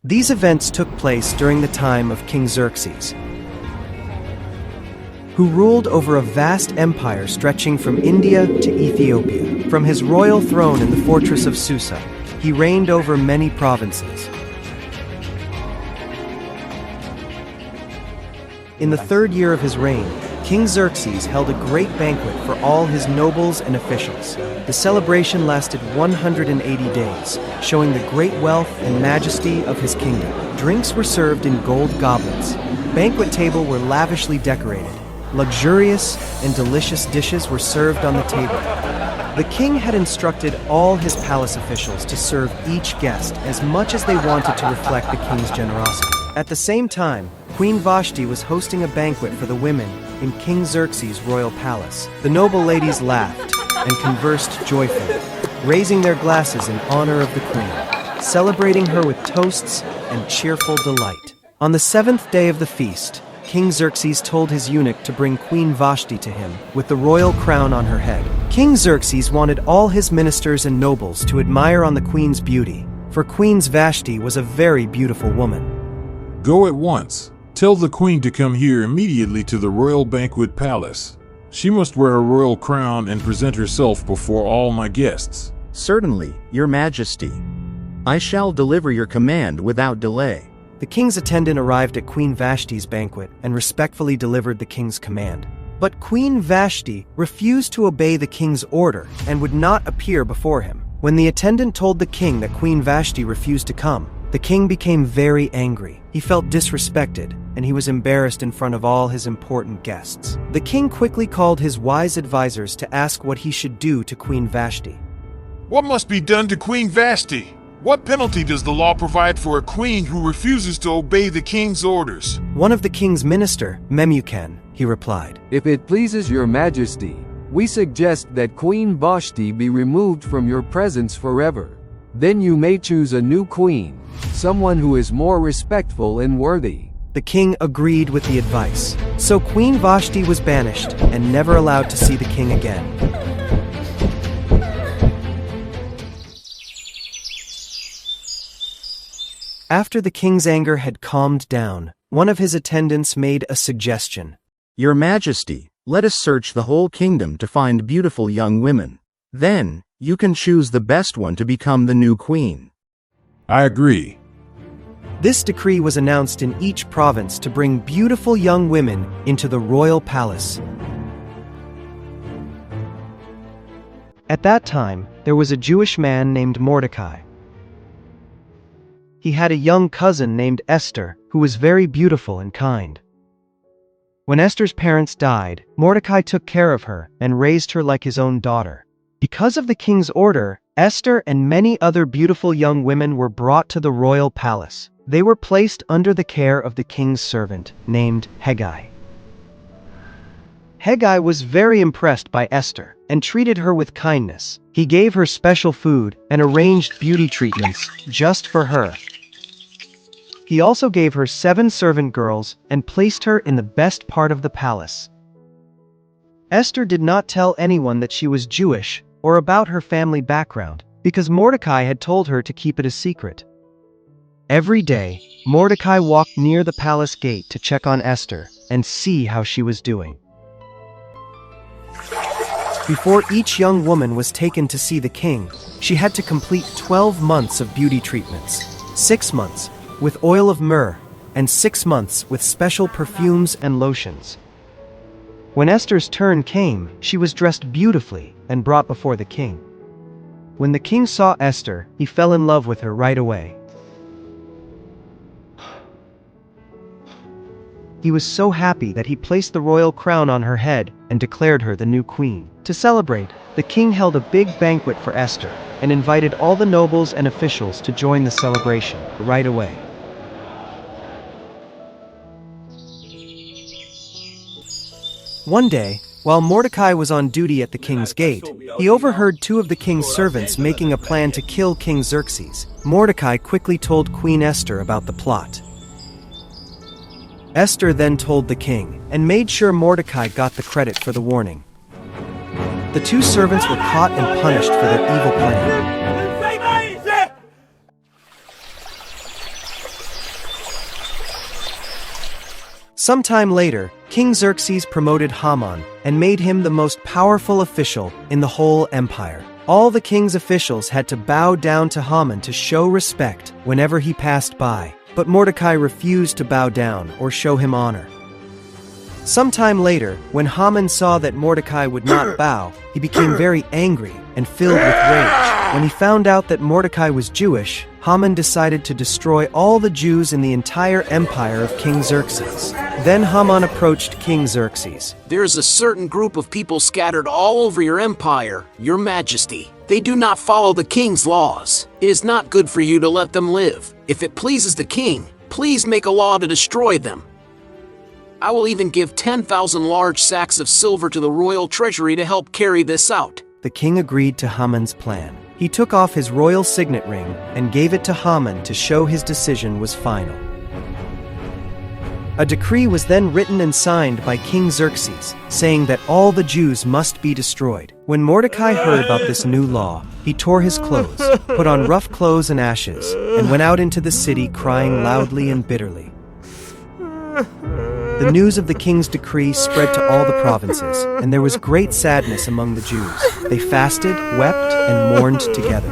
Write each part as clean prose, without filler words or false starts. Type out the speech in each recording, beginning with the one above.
These events took place during the time of King Xerxes, who ruled over a vast empire stretching from India to Ethiopia. From his royal throne in the fortress of Susa, he reigned over many provinces. In the third year of his reign, King Xerxes held a great banquet for all his nobles and officials. The celebration lasted 180 days, showing the great wealth and majesty of his kingdom. Drinks were served in gold goblets. Banquet tables were lavishly decorated. Luxurious and delicious dishes were served on the table. The king had instructed all his palace officials to serve each guest as much as they wanted to reflect the king's generosity. At the same time, Queen Vashti was hosting a banquet for the women in King Xerxes' royal palace. The noble ladies laughed and conversed joyfully, raising their glasses in honor of the queen, celebrating her with toasts and cheerful delight. On the seventh day of the feast, King Xerxes told his eunuch to bring Queen Vashti to him with the royal crown on her head. King Xerxes wanted all his ministers and nobles to admire on the queen's beauty, for Queen Vashti was a very beautiful woman. Go at once. Tell the queen to come here immediately to the royal banquet palace. She must wear a royal crown and present herself before all my guests. Certainly, Your Majesty. I shall deliver your command without delay. The king's attendant arrived at Queen Vashti's banquet and respectfully delivered the king's command. But Queen Vashti refused to obey the king's order and would not appear before him. When the attendant told the king that Queen Vashti refused to come, the king became very angry. He felt disrespected, and he was embarrassed in front of all his important guests. The king quickly called his wise advisors to ask what he should do to Queen Vashti. What must be done to Queen Vashti? What penalty does the law provide for a queen who refuses to obey the king's orders? One of the king's minister, Memucan, he replied. If it pleases your majesty, we suggest that Queen Vashti be removed from your presence forever. Then you may choose a new queen, someone who is more respectful and worthy. The king agreed with the advice. So Queen Vashti was banished and never allowed to see the king again. After the king's anger had calmed down, one of his attendants made a suggestion. Your Majesty, let us search the whole kingdom to find beautiful young women. Then, you can choose the best one to become the new queen. I agree. This decree was announced in each province to bring beautiful young women into the royal palace. At that time, there was a Jewish man named Mordecai. He had a young cousin named Esther, who was very beautiful and kind. When Esther's parents died, Mordecai took care of her and raised her like his own daughter. Because of the king's order, Esther and many other beautiful young women were brought to the royal palace. They were placed under the care of the king's servant, named Hegai. Hegai was very impressed by Esther and treated her with kindness. He gave her special food and arranged beauty treatments just for her. He also gave her 7 servant girls and placed her in the best part of the palace. Esther did not tell anyone that she was Jewish or about her family background, because Mordecai had told her to keep it a secret. Every day, Mordecai walked near the palace gate to check on Esther and see how she was doing. Before each young woman was taken to see the king, she had to complete 12 months of beauty treatments, 6 months with oil of myrrh, and 6 months with special perfumes and lotions. When Esther's turn came, she was dressed beautifully and brought before the king. When the king saw Esther, he fell in love with her right away. He was so happy that he placed the royal crown on her head and declared her the new queen. To celebrate, the king held a big banquet for Esther and invited all the nobles and officials to join the celebration right away. One day, while Mordecai was on duty at the king's gate, he overheard 2 of the king's servants making a plan to kill King Xerxes. Mordecai quickly told Queen Esther about the plot. Esther then told the king and made sure Mordecai got the credit for the warning. The 2 servants were caught and punished for their evil plan. Sometime later, King Xerxes promoted Haman and made him the most powerful official in the whole empire. All the king's officials had to bow down to Haman to show respect whenever he passed by, but Mordecai refused to bow down or show him honor. Sometime later, when Haman saw that Mordecai would not bow, he became very angry and filled with rage. When he found out that Mordecai was Jewish, Haman decided to destroy all the Jews in the entire empire of King Xerxes. Then Haman approached King Xerxes. There is a certain group of people scattered all over your empire, your majesty. They do not follow the king's laws. It is not good for you to let them live. If it pleases the king, please make a law to destroy them. I will even give 10,000 large sacks of silver to the royal treasury to help carry this out. The king agreed to Haman's plan. He took off his royal signet ring and gave it to Haman to show his decision was final. A decree was then written and signed by King Xerxes, saying that all the Jews must be destroyed. When Mordecai heard about this new law, he tore his clothes, put on rough clothes and ashes, and went out into the city crying loudly and bitterly. The news of the king's decree spread to all the provinces, and there was great sadness among the Jews. They fasted, wept, and mourned together.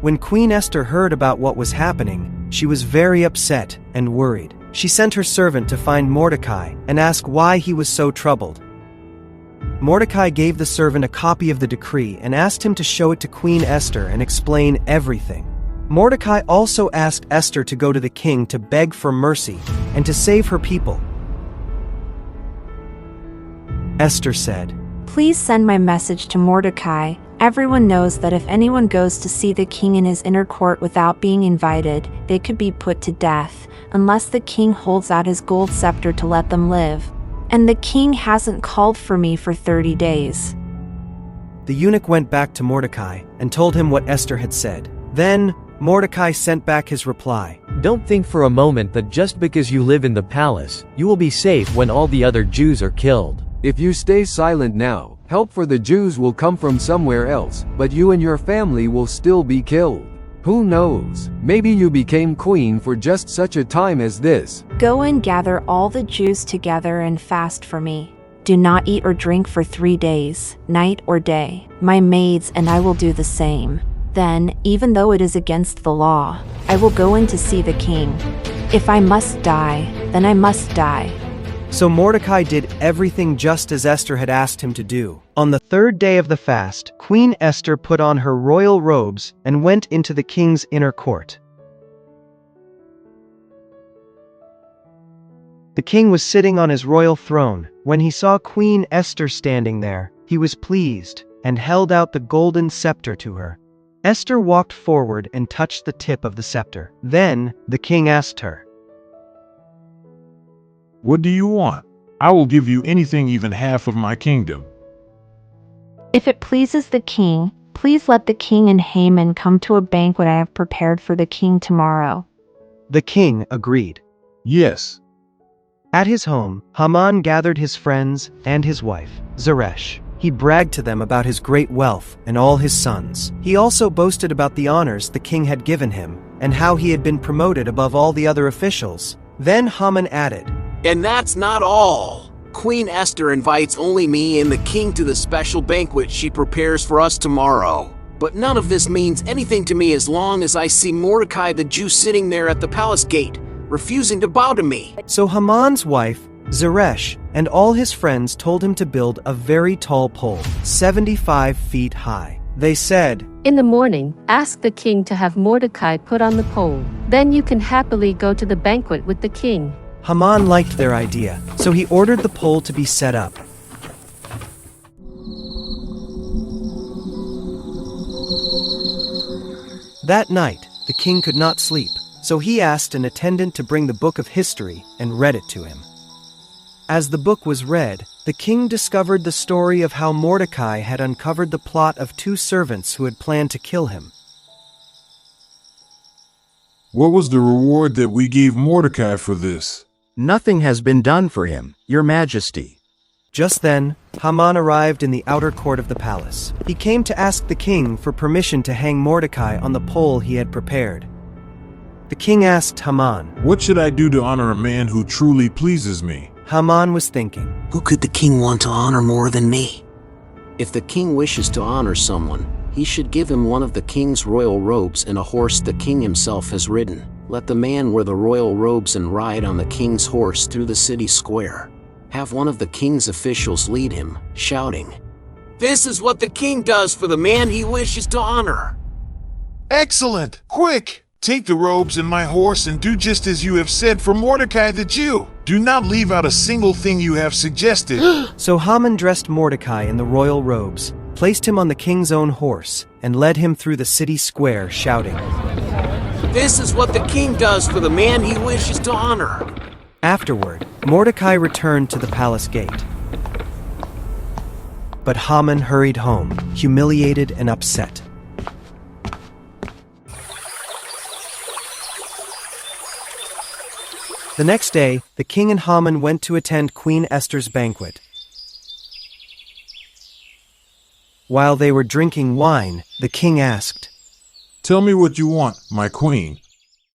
When Queen Esther heard about what was happening, she was very upset and worried. She sent her servant to find Mordecai and ask why he was so troubled. Mordecai gave the servant a copy of the decree and asked him to show it to Queen Esther and explain everything. Mordecai also asked Esther to go to the king to beg for mercy and to save her people. Esther said, "Please send my message to Mordecai. Everyone knows that if anyone goes to see the king in his inner court without being invited, they could be put to death, unless the king holds out his gold scepter to let them live. And the king hasn't called for me for 30 days. The eunuch went back to Mordecai and told him what Esther had said. Then Mordecai sent back his reply. Don't think for a moment that just because you live in the palace, you will be safe when all the other Jews are killed. If you stay silent now, help for the Jews will come from somewhere else, but you and your family will still be killed. Who knows? Maybe you became queen for just such a time as this. Go and gather all the Jews together and fast for me. Do not eat or drink for 3 days, night or day. My maids and I will do the same. Then, even though it is against the law, I will go in to see the king. If I must die, then I must die." So Mordecai did everything just as Esther had asked him to do. On the 3rd day of the fast, Queen Esther put on her royal robes and went into the king's inner court. The king was sitting on his royal throne. When he saw Queen Esther standing there, he was pleased and held out the golden scepter to her. Esther walked forward and touched the tip of the scepter. Then the king asked her, What do you want? I will give you anything, even half of my kingdom. If it pleases the king, please let the king and Haman come to a banquet I have prepared for the king tomorrow. The king agreed. Yes. At his home, Haman gathered his friends and his wife, Zeresh. He bragged to them about his great wealth and all his sons. He also boasted about the honors the king had given him and how he had been promoted above all the other officials. Then Haman added, And that's not all. Queen Esther invites only me and the king to the special banquet she prepares for us tomorrow. But none of this means anything to me as long as I see Mordecai the Jew sitting there at the palace gate, refusing to bow to me. So Haman's wife, Zeresh, and all his friends told him to build a very tall pole, 75 feet high. They said, In the morning, ask the king to have Mordecai put on the pole. Then you can happily go to the banquet with the king. Haman liked their idea, so he ordered the pole to be set up. That night, the king could not sleep, so he asked an attendant to bring the book of history and read it to him. As the book was read, the king discovered the story of how Mordecai had uncovered the plot of 2 servants who had planned to kill him. What was the reward that we gave Mordecai for this? Nothing has been done for him, Your Majesty. Just then, Haman arrived in the outer court of the palace. He came to ask the king for permission to hang Mordecai on the pole he had prepared. The king asked Haman. What should I do to honor a man who truly pleases me? Haman was thinking. Who could the king want to honor more than me? If the king wishes to honor someone, he should give him one of the king's royal robes and a horse the king himself has ridden. Let the man wear the royal robes and ride on the king's horse through the city square. Have one of the king's officials lead him, shouting, "This is what the king does for the man he wishes to honor." Excellent! Quick! Take the robes and my horse and do just as you have said for Mordecai the Jew. Do not leave out a single thing you have suggested. So Haman dressed Mordecai in the royal robes, placed him on the king's own horse, and led him through the city square, shouting, "This is what the king does for the man he wishes to honor." Afterward, Mordecai returned to the palace gate. But Haman hurried home, humiliated and upset. The next day, the king and Haman went to attend Queen Esther's banquet. While they were drinking wine, the king asked, Tell me what you want, my queen.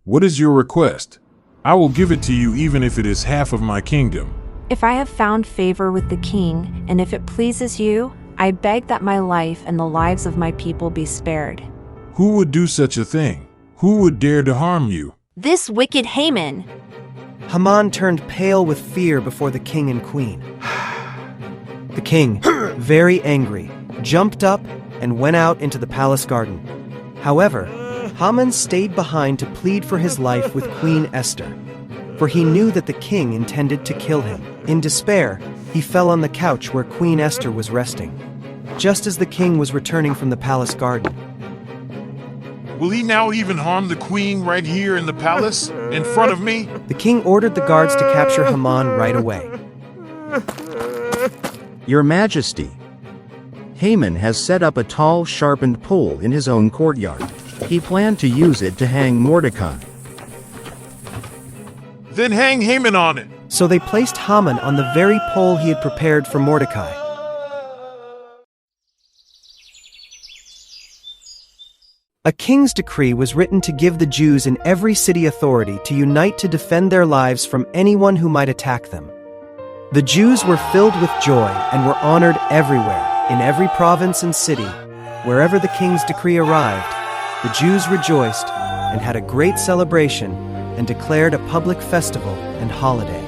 What is your request? I will give it to you even if it is half of my kingdom. If I have found favor with the king, and if it pleases you, I beg that my life and the lives of my people be spared. Who would do such a thing? Who would dare to harm you? This wicked Haman! Haman turned pale with fear before the king and queen. The king, very angry, jumped up and went out into the palace garden. However, Haman stayed behind to plead for his life with Queen Esther, for he knew that the king intended to kill him. In despair, he fell on the couch where Queen Esther was resting, just as the king was returning from the palace garden. Will he now even harm the queen right here in the palace, in front of me? The king ordered the guards to capture Haman right away. Your Majesty, Haman has set up a tall, sharpened pole in his own courtyard. He planned to use it to hang Mordecai. Then hang Haman on it. So they placed Haman on the very pole he had prepared for Mordecai. A king's decree was written to give the Jews in every city authority to unite to defend their lives from anyone who might attack them. The Jews were filled with joy and were honored everywhere, in every province and city. Wherever the king's decree arrived, the Jews rejoiced and had a great celebration and declared a public festival and holiday.